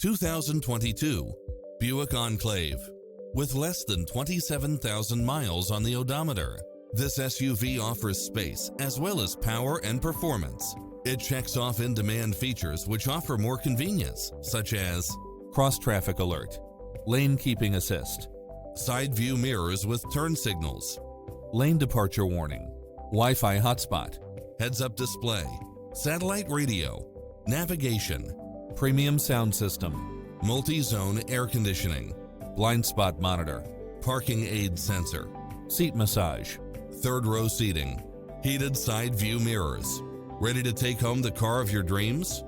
2022 Buick Enclave. With less than 27,000 miles on the odometer, this SUV offers space as well as power and performance. It checks off in-demand features which offer more convenience, such as cross-traffic alert, lane keeping assist, side view mirrors with turn signals, lane departure warning, Wi-Fi hotspot, heads-up display, satellite radio, navigation, premium sound system, multi-zone air conditioning, blind spot monitor, parking aid sensor, seat massage, third row seating, heated side view mirrors. Ready to take home the car of your dreams?